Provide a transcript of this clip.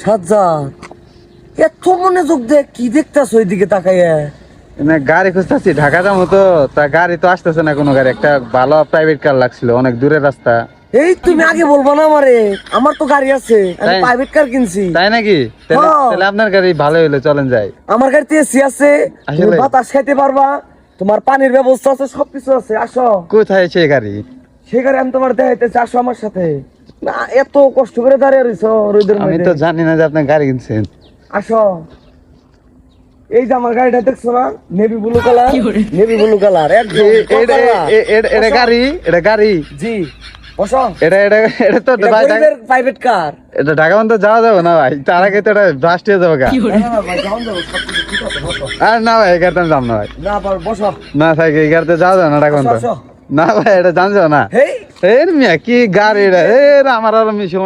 সাজ্জাদ, এত মনোযোগ দে, কি দেখতাছ ওইদিকে তাকাইয়া? না গাড়ি খুঁজতেছি, ঢাকা যাবো তো, তা গাড়ি তো আসতেছে না কোনো গাড়ি। একটা ভালো প্রাইভেট কার লাগছিল, অনেক দূরের রাস্তা। এই তুমি আগে বলবা না আমারে? আমার তো গাড়ি আছে, আমি তাই? প্রাইভেট কার কিনছি। তাই নাকি? তাহলে হ্যাঁ। তাহলে আপনার গাড়ি ভালো হইলো, চলেন যাই। আমার গাড়িতে এসি আছে, তুমি আসলে? বাতাস খাইতে পারবা, তোমার পানির ব্যবস্থা আছে, সবকিছু আছে। আসো, কোথায় সেই গাড়ি? সেই গাড়ি আমি তোমার দেখাইতেছি, আসো আমার সাথে। না, এত কষ্ট করে দাঁড়িয়ে রইছো রোদের আমি মধ্যে। তো জানি না যে আপনি গাড়ি কিনছেন। আসো, এই যে আমার গাড়িটা দেখছো না, navy blue colour, navy blue colour একদম কতলা। এটা গাড়ি, এটা গাড়ি। জি, বসো। এটা এটা এটা তো ভাই প্রাইভেট কার। এটা ঢাকা বন্ধ যাওয়া যাবে না ভাই, তার আগে তো এটা ব্রাস্ট হয়ে যাবে গা। না না ভাই, যাও যাও, সবকিছু ঠিক আছে, বসো। আর না ভাই, এই গাড়িতে আমি যাম না ভাই। না পার, বসো। না ভাই, এই গাড়িতে যাওয়া যাবে না ঢাকা বন্ধ। আসো, আসো। না ভাই, এটা জান যাও না। হেই, এর মিয়া কি গাড়ি এটা, আমার আর